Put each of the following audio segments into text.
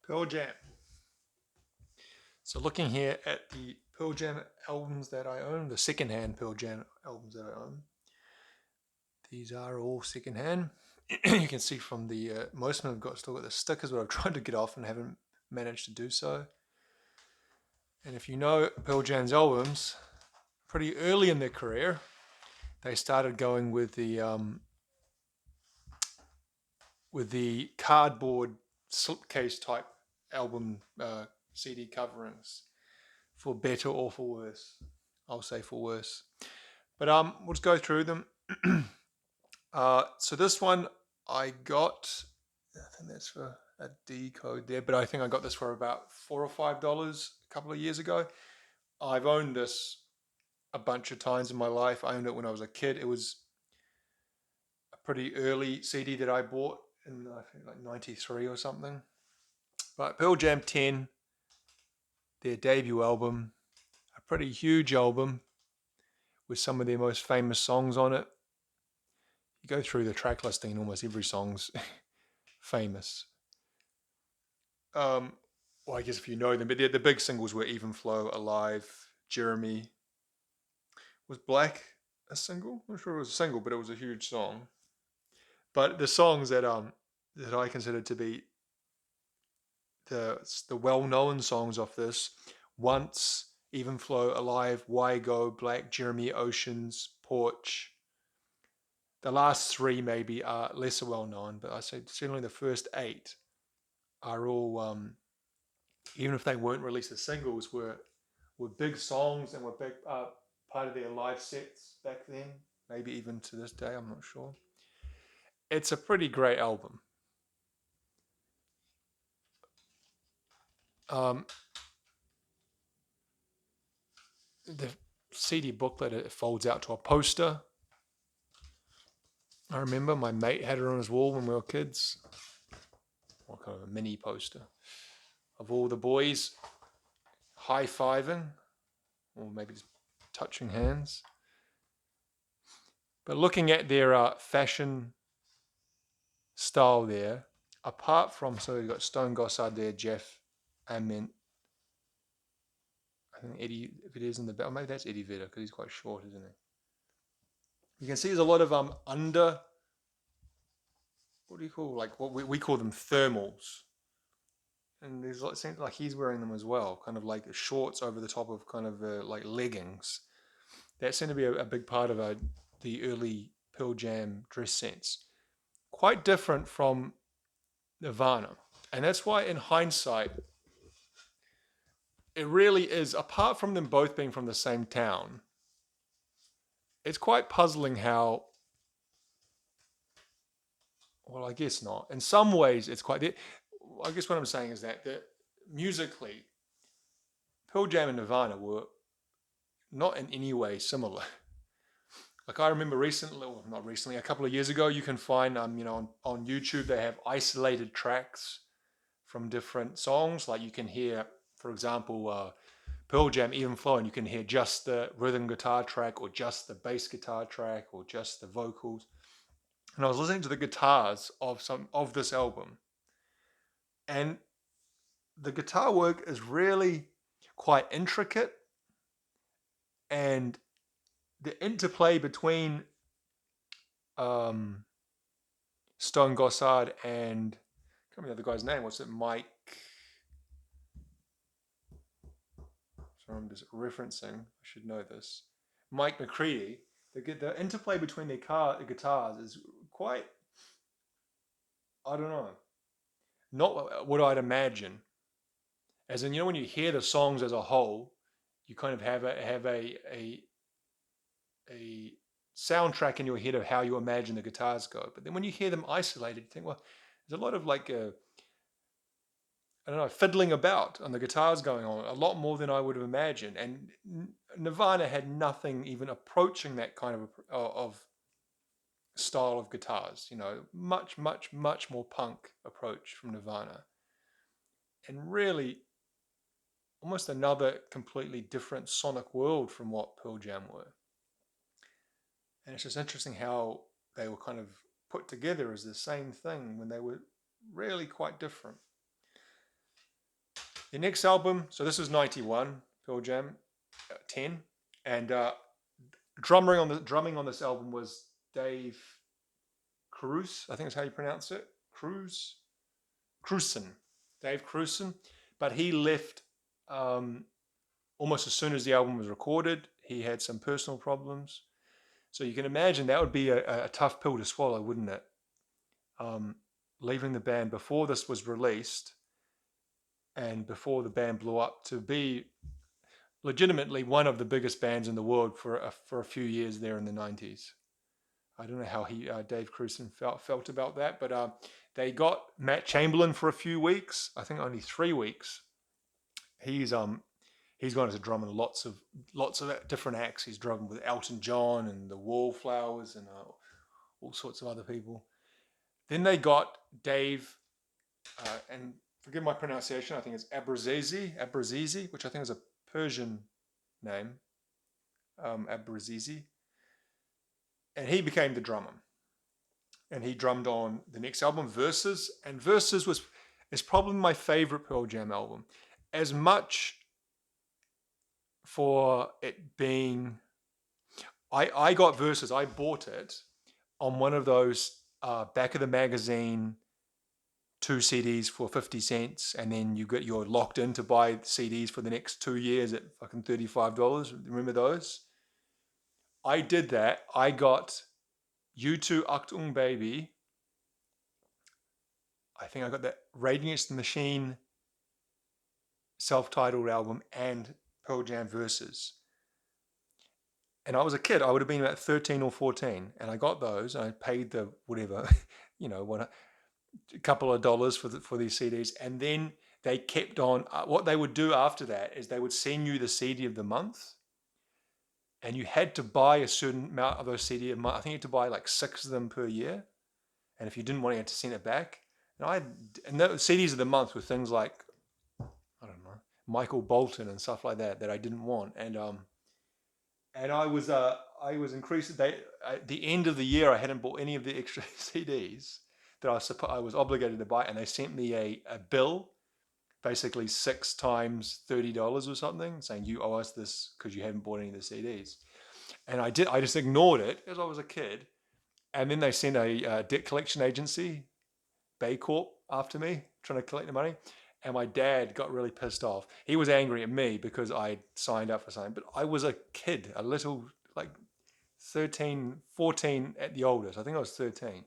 Pearl Jam. So looking here at the Pearl Jam albums that I own, the secondhand Pearl Jam albums that I own, these are all secondhand. You can see from the most of them have still got the stickers, but I've tried to get off and haven't managed to do so. And if you know Pearl Jam's albums, pretty early in their career, they started going with the cardboard slipcase type album CD coverings, for better or for worse. I'll say for worse. But we'll just go through them. So this one I got, I think that's for a D code there, but I think I got this for about $4 or $5 a couple of years ago. I've owned this a bunch of times in my life. I owned it when I was a kid. It was a pretty early CD that I bought in, I think, like 93 or something. But Pearl Jam 10, their debut album, a pretty huge album with some of their most famous songs on it. You go through the track listing and almost every song's famous. Um, well, I guess if you know them, but the big singles were Even Flow, Alive, Jeremy. Was Black a single? I'm not sure it was a single, but it was a huge song. But the songs that I consider to be the well-known songs of this, Once, Even Flow, Alive, Why Go, Black, Jeremy, Oceans, Porch. The last three maybe are lesser well-known, but I say certainly the first eight are all, even if they weren't released as singles, were big songs and were big part of their live sets back then. Maybe even to this day, I'm not sure. It's a pretty great album. Um, the CD booklet, it folds out to a poster. I remember my mate had it on his wall when we were kids. What kind of a mini poster of all the boys high fiving, or maybe just touching hands. But looking at their fashion style there, apart from, so you've got Stone Gossard there, Jeff Ament, I think Eddie Vedder's in the back. Maybe that's Eddie Vedder because he's quite short, isn't he? You can see there's a lot of under, what do you call, like what we call them thermals. And there's like, seems like he's wearing them as well, kind of like shorts over the top of kind of like leggings. That seemed to be a big part of the early Pearl Jam dress sense. Quite different from Nirvana. And that's why, in hindsight, it really is, apart from them both being from the same town, it's quite puzzling how, well, I guess not. In some ways, it's quite, I guess what I'm saying is that musically, Pearl Jam and Nirvana were not in any way similar. Like I remember recently, well, not recently, a couple of years ago, you can find, on YouTube, they have isolated tracks from different songs. Like you can hear, for example, Pearl Jam Even Flow, and you can hear just the rhythm guitar track, or just the bass guitar track, or just the vocals. And I was listening to the guitars of this album, and the guitar work is really quite intricate, and the interplay between um, Stone Gossard and, I can't remember the guy's name. What's it? Mike. So I'm just referencing. I should know this. Mike McCready. The interplay between the guitars is quite, I don't know, not what I'd imagine. As in, when you hear the songs as a whole, you kind of have a soundtrack in your head of how you imagine the guitars go. But then when you hear them isolated, you think, well, there's a lot of like I don't know, fiddling about on the guitars going on, a lot more than I would have imagined. And Nirvana had nothing even approaching that kind of style of guitars. Much, much, much more punk approach from Nirvana, and really almost another completely different sonic world from what Pearl Jam were. And it's just interesting how they were kind of put together as the same thing when they were really quite different. The next album, so this was 91, Pearl Jam, 10, and drumming on this album was Dave Cruz, I think is how you pronounce it. Crewson, Dave Crewson. But he left um, almost as soon as the album was recorded. He had some personal problems. So you can imagine that would be a tough pill to swallow, wouldn't it? Um, Leaving the band before this was released and before the band blew up to be legitimately one of the biggest bands in the world for a few years there in the 90s. I don't know how Dave Crewson felt about that, but they got Matt Chamberlain for a few weeks. I think only 3 weeks. He's gone as a drummer in lots of different acts. He's drumming with Elton John and the Wallflowers and all sorts of other people. Then they got Dave, and forgive my pronunciation, I think it's Abrazizi, which I think is a Persian name, Abrazizi, and he became the drummer. And he drummed on the next album, Versus, and Versus is probably my favorite Pearl Jam album. As much for it being, I got Versus, I bought it on one of those back of the magazine 2 CDs for 50 cents, and then you're locked in to buy CDs for the next 2 years at fucking $35. Remember those? I did that. I got U2 Achtung Baby. I think I got that Rage Against the Machine self-titled album and Pearl Jam Versus. And I was a kid. I would have been about 13 or 14, and I got those. And I paid the whatever, a couple of dollars for these CDs, and then they kept on. What they would do after that is they would send you the CD of the month, and you had to buy a certain amount of those CD a month. I think you had to buy like 6 of them per year, and if you didn't want, you had to send it back. And the CDs of the month were things like, I don't know, Michael Bolton and stuff like that I didn't want, and I was increased. At the end of the year, I hadn't bought any of the extra CDs that I was obligated to buy, and they sent me a bill, basically 6 times $30 or something, saying you owe us this because you haven't bought any of the CDs. And I just ignored it as I was a kid, and then they sent a debt collection agency, Baycorp, after me trying to collect the money. And my dad got really pissed off. He was angry at me because I signed up for something. But I was a kid, a little, like 13, 14 at the oldest. I think I was 13.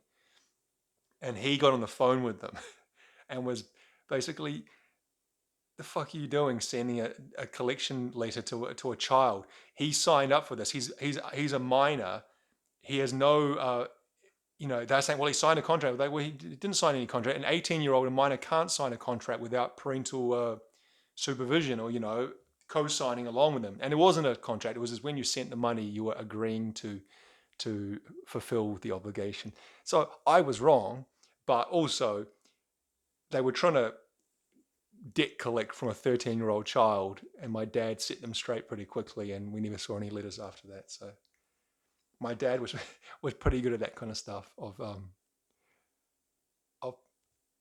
And he got on the phone with them and was basically, the fuck are you doing sending a collection letter to a child? He signed up for this. He's a minor. He has no they're saying, well, he signed a contract. Well, he didn't sign any contract. An 18-year-old and minor can't sign a contract without parental supervision or, co-signing along with them. And it wasn't a contract. It was just when you sent the money, you were agreeing to fulfill the obligation. So I was wrong, but also they were trying to debt collect from a 13-year-old child, and my dad set them straight pretty quickly, and we never saw any letters after that. So my dad was pretty good at that kind of stuff of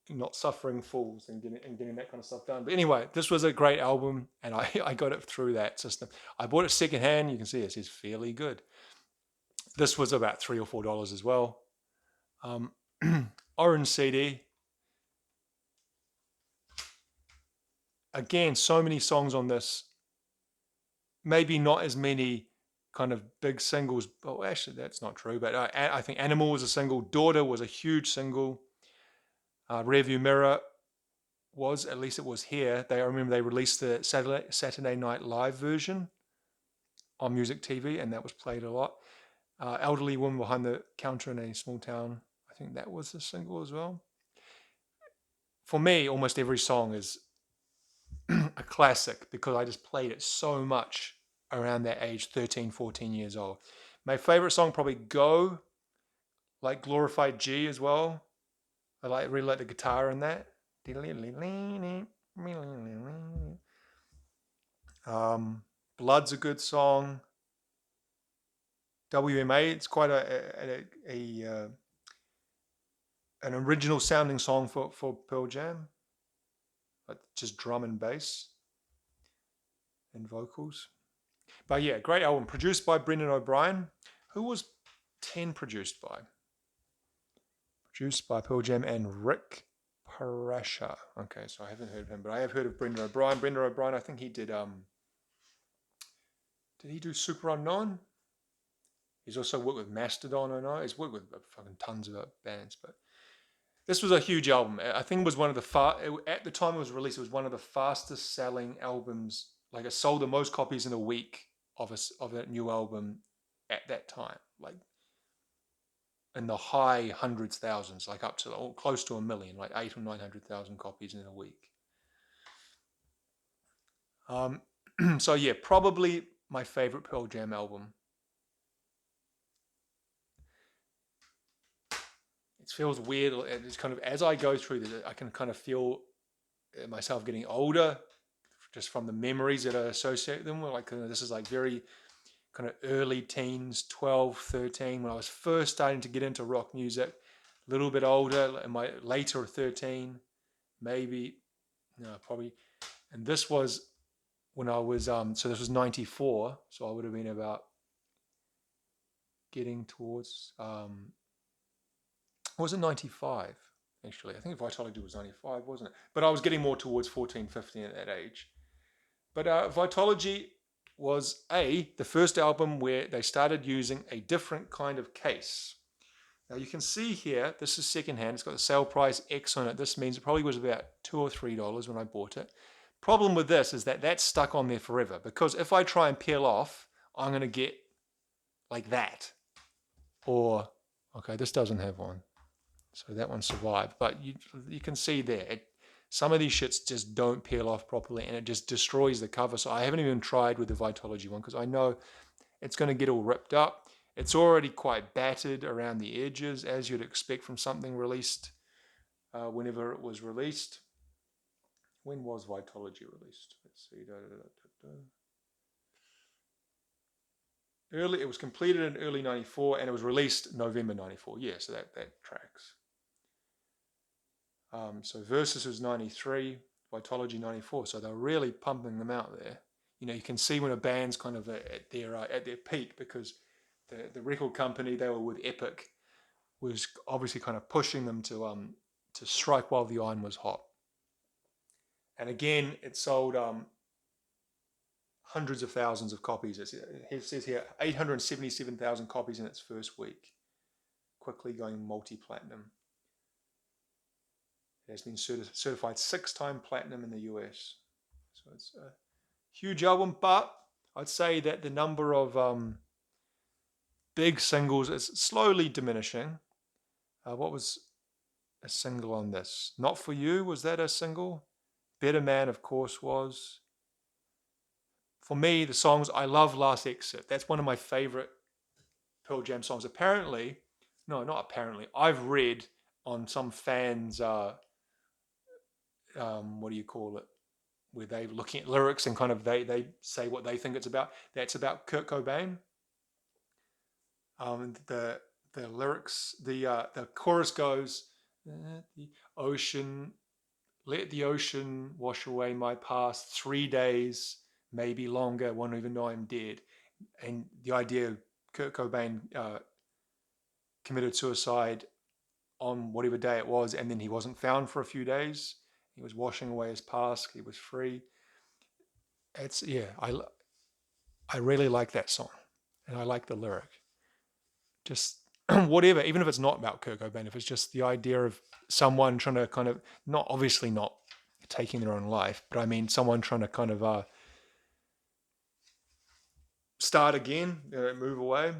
not suffering fools and getting that kind of stuff done. But anyway, this was a great album, and I got it through that system. I bought it secondhand. You can see it says fairly good. This was about $3 or $4 as well. Orange CD. Again, so many songs on this. Maybe not as many kind of big singles. Oh, actually, that's not true. But I think Animal was a single. Daughter was a huge single. Rearview Mirror was, at least it was here. I remember they released the Saturday Night Live version on Music TV, and that was played a lot. Elderly Woman Behind the Counter in a Small Town. I think that was a single as well. For me, almost every song is a classic because I just played it so much around that age, 13, 14 years old. My favorite song, probably Go, like Glorified G as well. I really like the guitar in that. Blood's a good song. WMA, it's quite an original sounding song for Pearl Jam. but just drum and bass and vocals. But yeah, great album. Produced by Brendan O'Brien. Who was 10 produced by? Produced by Pearl Jam and Rick Parasha. Okay, so I haven't heard of him, but I have heard of Brendan O'Brien. Brendan O'Brien, I think he did he do Super Unknown? He's also worked with Mastodon, I know. He's worked with fucking tons of bands, but this was a huge album. I think it was one of the at the time it was released, it was one of the fastest selling albums. Like it sold the most copies in a week of that new album at that time. Like in the high hundreds, thousands, like up to close to 1 million, like 800,000 or 900,000 copies in a week. So yeah, probably my favorite Pearl Jam album. It feels weird. It's kind of, as I go through this, I can kind of feel myself getting older just from the memories that I associate them with. Like this is like very kind of early teens, 12, 13, when I was first starting to get into rock music. A little bit older, in my later 13, maybe, no, probably. And this was when I was, so this was 94, so I would have been about getting towards, was it 95? Actually, I think Vitology was 95, wasn't it? But I was getting more towards 14, 15 at that age. But Vitology was the first album where they started using a different kind of case. Now you can see here, this is secondhand. It's got the sale price X on it. This means it probably was about $2 or $3 when I bought it. Problem with this is that that's stuck on there forever, because if I try and peel off, I'm going to get like that. Or, okay, this doesn't have one. So that one survived. But you can see there, some of these shits just don't peel off properly and it just destroys the cover. So I haven't even tried with the Vitology one because I know it's going to get all ripped up. It's already quite battered around the edges, as you'd expect from something released whenever it was released. When was Vitology released? Let's see. It was completed in early 94 and it was released November 94. Yeah, so that tracks. So Versus was 93, Vitology 94. So they're really pumping them out there. You know, you can see when a band's kind of at their peak, because the record company they were with, Epic, was obviously kind of pushing them to strike while the iron was hot. And again, it sold hundreds of thousands of copies. It says here 877,000 copies in its first week, quickly going multi-platinum. It has been certified 6-time platinum in the US. So it's a huge album, but I'd say that the number of big singles is slowly diminishing. What was a single on this? Not For You, was that a single? Better Man, of course, was. For me, the songs, I love Last Exit. That's one of my favorite Pearl Jam songs. Apparently, no, not apparently, I've read on some fans' what do you call it, where they're looking at lyrics and kind of they say what they think it's about. That's about Kurt Cobain. The lyrics, the chorus goes, the ocean, let the ocean wash away my past, 3 days, maybe longer, won't even know I'm dead. And the idea of Kurt Cobain committed suicide on whatever day it was, and then he wasn't found for a few days. He was washing away his past. He was free. It's, yeah, I really like that song, and I like the lyric. Just whatever, even if it's not about Kurt Cobain, if it's just the idea of someone trying to kind of, not obviously not taking their own life, but I mean someone trying to kind of start again, move away.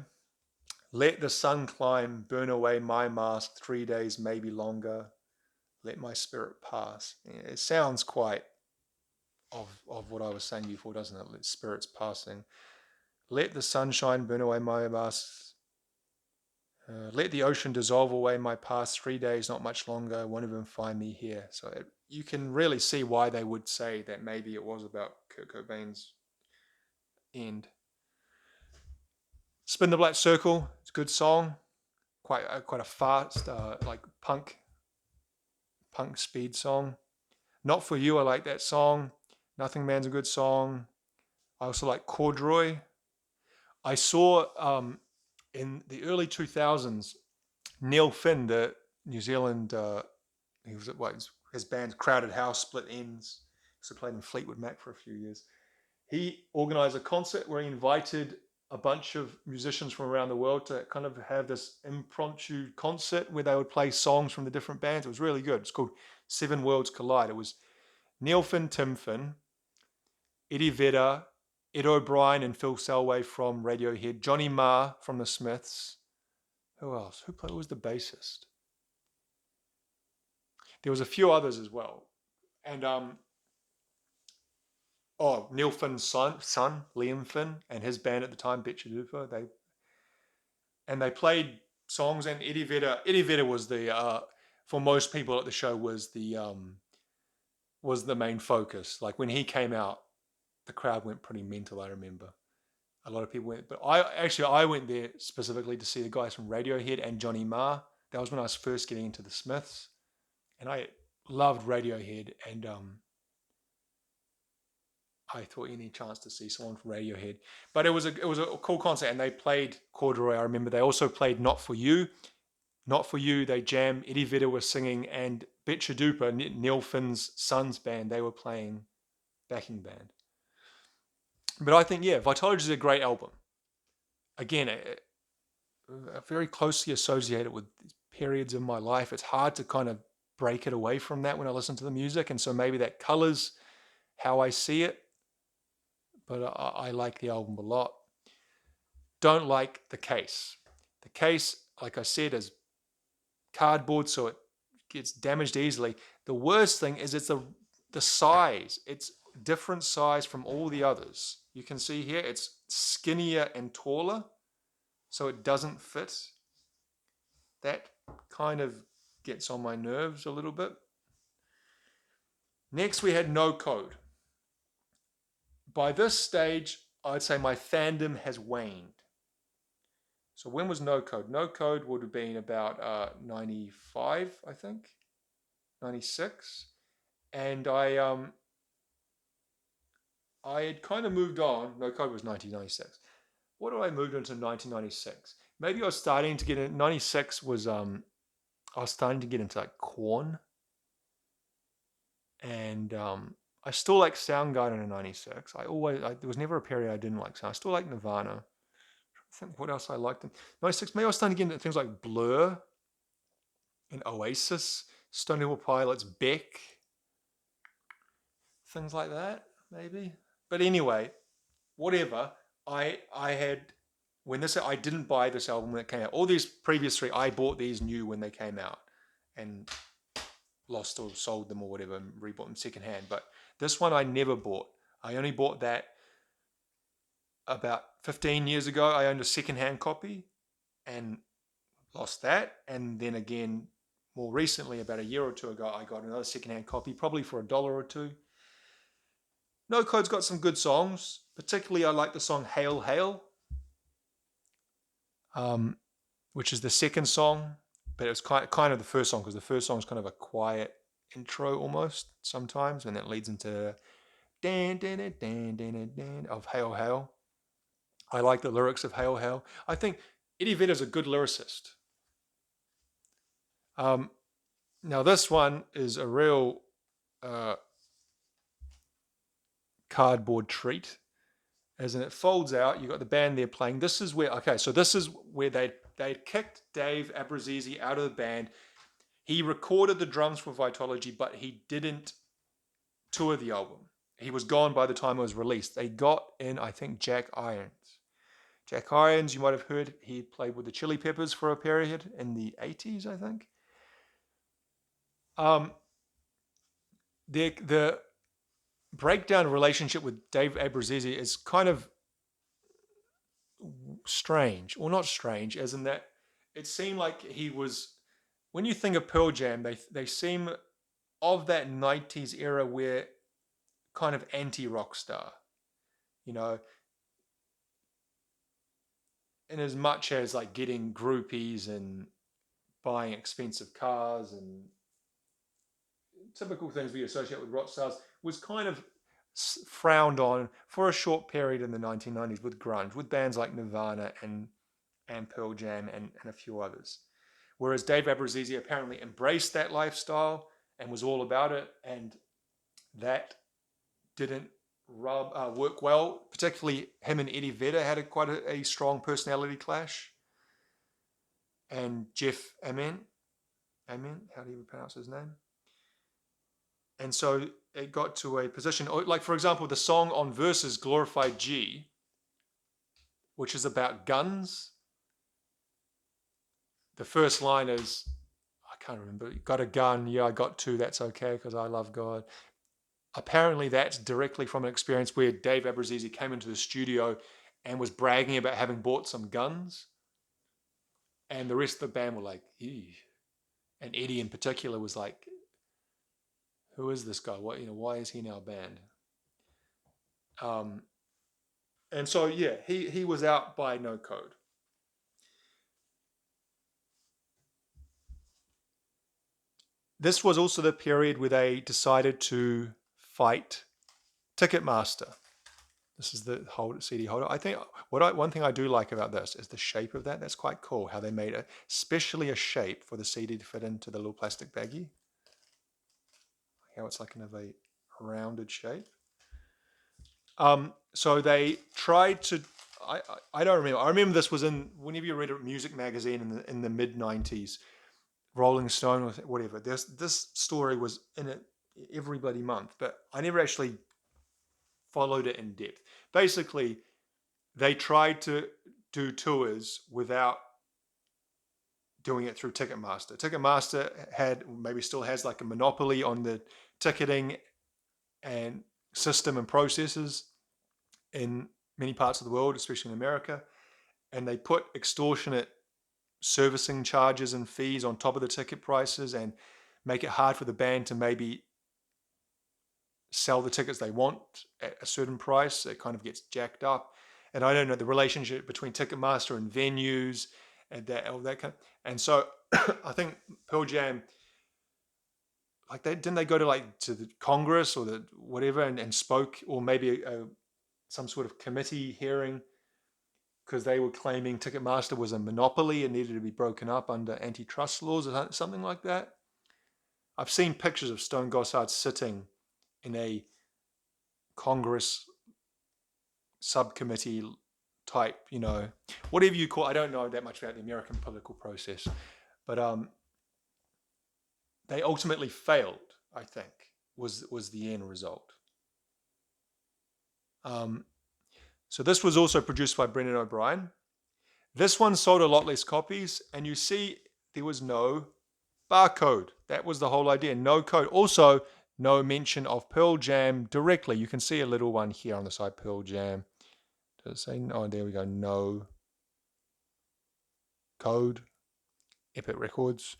Let the sun climb, burn away my mask, 3 days, maybe longer. Let my spirit pass. It sounds quite of what I was saying before, doesn't it? Let spirits passing. Let the sunshine burn away my mask. Let the ocean dissolve away my past, 3 days, not much longer. Won't even find me here. So you can really see why they would say that maybe it was about Kurt Cobain's end. Spin the Black Circle. It's a good song. Quite a fast, like punk speed song. Not For You, I like that song. Nothing Man's a good song. I also like Corduroy. I saw in the early 2000s, Neil Finn, the New Zealand, he was at his band Crowded House, Split Ends. Also played in Fleetwood Mac for a few years. He organized a concert where he invited a bunch of musicians from around the world to kind of have this impromptu concert where they would play songs from the different bands. It was really good. It's called Seven Worlds Collide. It was Neil Finn, Tim Finn, Eddie Vedder, Ed O'Brien and Phil Selway from Radiohead, Johnny Marr from the Smiths. Who else? Who was the bassist? There was a few others as well. And Neil Finn's son, Liam Finn, and his band at the time, Betcha Duper. They played songs, and Eddie Vedder was the for most people at the show was the main focus. Like when he came out, the crowd went pretty mental. I remember a lot of people went, but I went there specifically to see the guys from Radiohead and Johnny Marr. That was when I was first getting into the Smiths, and I loved Radiohead, and I thought any chance to see someone from Radiohead. But it was a cool concert, and they played Corduroy. I remember they also played Not For You. Not For You, they jammed. Eddie Vedder was singing, and Betcha Duper, Neil Finn's son's band, they were playing backing band. But I think, yeah, Vitology is a great album. Again, very closely associated with periods of my life. It's hard to kind of break it away from that when I listen to the music, and so maybe that colors how I see it. But I like the album a lot. Don't like the case. The case, like I said, is cardboard, so it gets damaged easily. The worst thing is it's the size. It's different size from all the others. You can see here it's skinnier and taller, so it doesn't fit. That kind of gets on my nerves a little bit. Next, we had No Code. By this stage, I'd say my fandom has waned. So when was No Code? No Code would have been about 95, I think, 96. And I had kind of moved on. No Code was 1996. What did I move into 1996? Maybe I was starting to get in. 96 was I was starting to get into like Korn, and I still like Soundgarden in '96. There was never a period I didn't like Sound. I still like Nirvana. I think what else I liked in '96. Maybe I was starting to get into things like Blur and Oasis, Stone Temple Pilots, Beck, things like that. Maybe, but anyway, whatever. I had I didn't buy this album when it came out. All these previous three, I bought these new when they came out, and lost or sold them or whatever and rebought them secondhand. But this one I never bought. I only bought that about 15 years ago. I owned a secondhand copy and lost that. And then again, more recently, about a year or two ago, I got another secondhand copy, probably for $1 or $2. No Code's got some good songs. Particularly, I like the song Hail Hail, which is the second song, but it was kind of the first song, because the first song is kind of a quiet intro almost sometimes, and that leads into dan, dan, dan, dan, dan, dan, of Hail Hail. I like the lyrics of Hail Hail. I think Eddie Vedder is a good lyricist. Now this one is a real cardboard treat, as in it folds out. You got the band there playing. This is where they kicked Dave Abruzzese out of the band. He recorded the drums for Vitology, but he didn't tour the album. He was gone by the time it was released. They got in, I think, Jack Irons. Jack Irons, you might have heard, he played with the Chili Peppers for a period in the 80s, I think. The breakdown relationship with Dave Abruzzese is kind of strange, or not strange, as in that it seemed like he was, when you think of Pearl Jam, they seem of that 90s era where kind of anti-rock star, you know, in as much as like getting groupies and buying expensive cars and typical things we associate with rock stars, was kind of frowned on for a short period in the 1990s with grunge, with bands like Nirvana and Pearl Jam and a few others. Whereas Dave Abbruzzese apparently embraced that lifestyle and was all about it, and that didn't work well. Particularly him and Eddie Vedder had quite a strong personality clash. And Jeff Ament, how do you pronounce his name? And so it got to a position, like for example, the song on Versus, Glorified G, which is about guns. The first line is, I can't remember, got a gun, yeah, I got two, that's okay, because I love God. Apparently that's directly from an experience where Dave Abbruzzese came into the studio and was bragging about having bought some guns. And the rest of the band were like, ew. And Eddie in particular was like, who is this guy? What, why is he now banned? And so yeah, he was out by No Code. This was also the period where they decided to fight Ticketmaster. This is the CD holder. I think one thing I do like about this is the shape of that. That's quite cool. How they made it, especially a shape for the CD to fit into the little plastic baggie. How it's like kind of a rounded shape. So they tried to. I don't remember. I remember this was in whenever you read a music magazine in the mid '90s, Rolling Stone or whatever. This story was in it every bloody month, but I never actually followed it in depth. Basically, they tried to do tours without doing it through Ticketmaster. Ticketmaster maybe still has like a monopoly on the ticketing and system and processes in many parts of the world, especially in America. And they put extortionate servicing charges and fees on top of the ticket prices and make it hard for the band to maybe sell the tickets they want at a certain price. It kind of gets jacked up. And I don't know the relationship between Ticketmaster and venues and that kind of, and so I think Pearl Jam, like didn't they go to the Congress or the whatever and spoke, or maybe some sort of committee hearing, because they were claiming Ticketmaster was a monopoly and needed to be broken up under antitrust laws or something like that. I've seen pictures of Stone Gossard sitting in a Congress subcommittee type, whatever you call. I don't know that much about the American political process, but they ultimately failed, I think, was the end result. So this was also produced by Brendan O'Brien. This one sold a lot less copies, and you see there was no barcode. That was the whole idea. No code. Also, no mention of Pearl Jam directly. You can see a little one here on the side, Pearl Jam. Does it say? Oh, there we go. No code. Epic Records.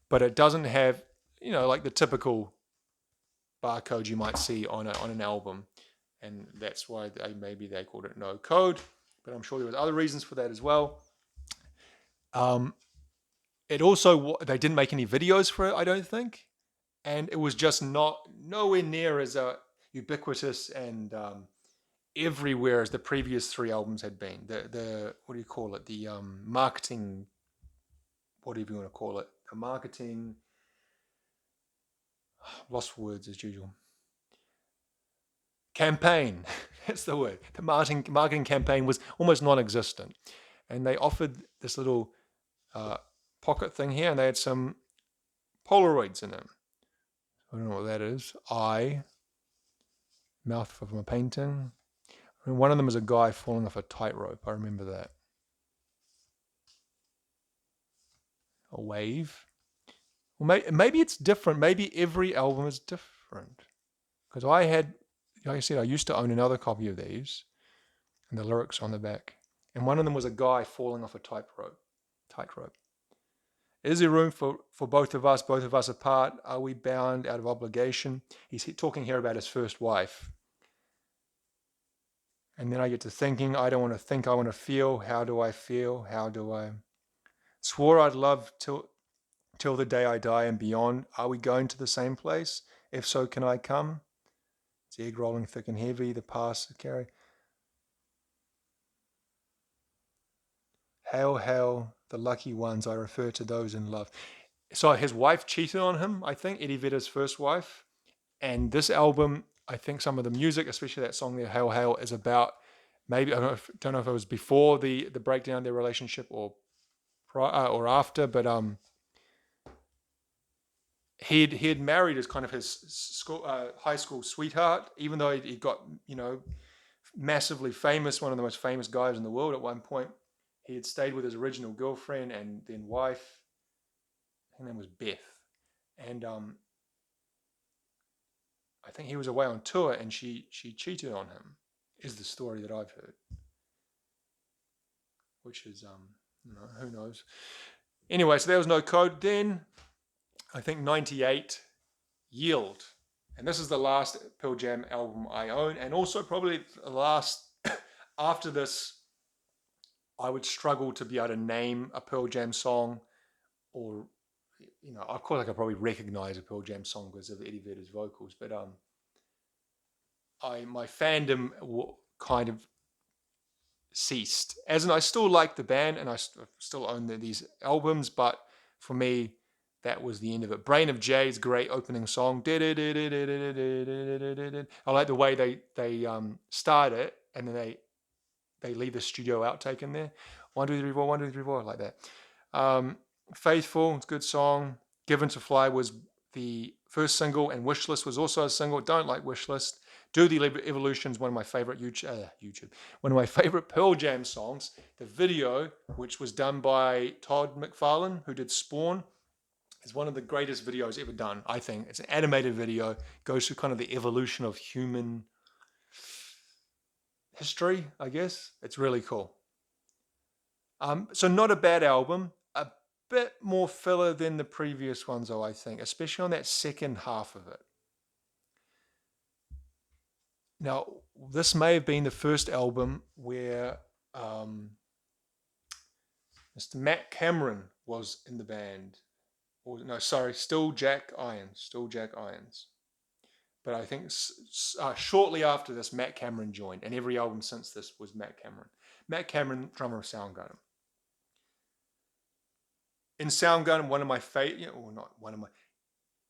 But it doesn't have, like the typical barcode you might see on an album. And that's why maybe they called it No Code. But I'm sure there was other reasons for that as well. It also, they didn't make any videos for it, I don't think. And it was just nowhere near as ubiquitous and everywhere as the previous three albums had been. The what do you call it? The marketing, whatever you want to call it. The marketing, lost words as usual. Campaign, that's the word. The marketing campaign was almost non-existent. And they offered this little pocket thing here, and they had some Polaroids in them. I don't know what that is. Mouth of a painting. And one of them is a guy falling off a tightrope. I remember that. A wave. Well, maybe it's different. Maybe every album is different. Because like I said, I used to own another copy of these, and the lyrics on the back. And one of them was a guy falling off a tightrope. Is there room for both of us apart? Are we bound out of obligation? He's talking here about his first wife. And then I get to thinking, I don't want to think, I want to feel. How do I feel? How do I? Swore I'd love till the day I die and beyond. Are we going to the same place? If So Can I Come? It's egg rolling thick and heavy. The Past, Carrie. Hail, hail, the lucky ones. I refer to those in love. So his wife cheated on him, I think, Eddie Vedder's first wife. And this album, I think some of the music, especially that song there, Hail Hail, is about maybe, don't know if it was before the breakdown of their relationship or after, but he had married as kind of his high school sweetheart, even though he got, massively famous, one of the most famous guys in the world at one point. He had stayed with his original girlfriend and then wife. Her name was Beth. And I think he was away on tour and she cheated on him, is the story that I've heard. Which is, who knows. Anyway, so there was No Code. Then, I think 98, Yield. And this is the last Pearl Jam album I own. And also probably the last, after this, I would struggle to be able to name a Pearl Jam song, or, of course I could probably recognize a Pearl Jam song because of Eddie Vedder's vocals, but my fandom kind of ceased. As in, I still like the band and I still own these albums, but for me, that was the end of it. Brain of Jay's great opening song. I like the way they start it and then they leave the studio outtake in there. 1, 2, 3, 4, 1, 2, 3, 4, like that. Faithful, it's a good song. Given to Fly was the first single, and Wishlist was also a single. Don't like Wishlist. Do the Evolution is one of my favorite one of my favorite Pearl Jam songs. The video, which was done by Todd McFarlane, who did Spawn, is one of the greatest videos ever done, I think. It's an animated video, goes through kind of the evolution of human history, I guess. It's really cool. So not a bad album. A bit more filler than the previous ones, though, I think, especially on that second half of it. Now, this may have been the first album where Mr. Matt Cameron was in the band. Or no, sorry, still Jack Irons. But I think shortly after this, Matt Cameron joined, and every album since this was Matt Cameron. Matt Cameron, drummer of Soundgarden. In Soundgarden, one of my favorite, or not one of my,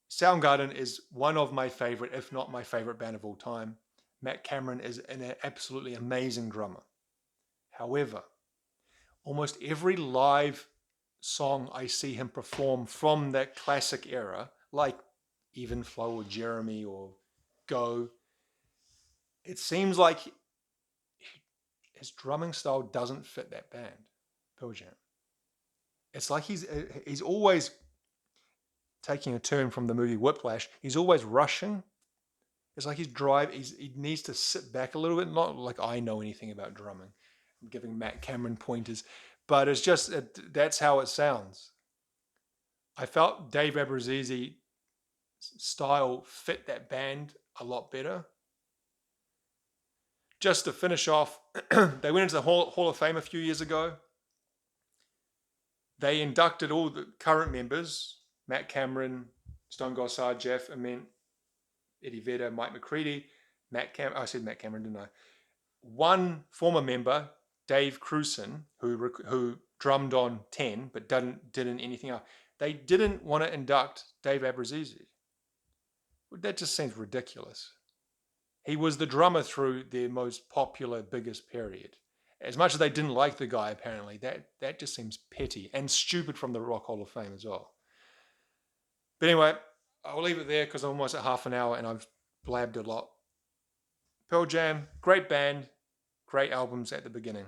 Soundgarden is one of my favorite, if not my favorite band of all time. Matt Cameron is an absolutely amazing drummer. However, almost every live song I see him perform from that classic era, like Even Flow or Jeremy or Go, it seems like his drumming style doesn't fit that band, Pearl Jam. It's like he's always taking a turn from the movie Whiplash. He's always rushing. It's like he needs to sit back a little bit. Not like I know anything about drumming. I'm giving Matt Cameron pointers, but it's just that's how it sounds. I felt Dave Abruzzese style fit that band a lot better. Just to finish off, they went into the Hall of Fame a few years ago. They inducted all the current members: Matt Cameron, Stone Gossard, Jeff Ament, Eddie Vedder, Mike McCready, I said Matt Cameron, didn't I? One former member, Dave Crewson, who drummed on 10 but didn't anything else. They didn't want to induct Dave Abruzzese. That just seems ridiculous. He was the drummer through their most popular, biggest period. As much as they didn't like the guy, apparently, that just seems petty and stupid from the Rock Hall of Fame as well. But anyway, I'll leave it there because I'm almost at half an hour and I've blabbed a lot. Pearl Jam, great band, great albums at the beginning.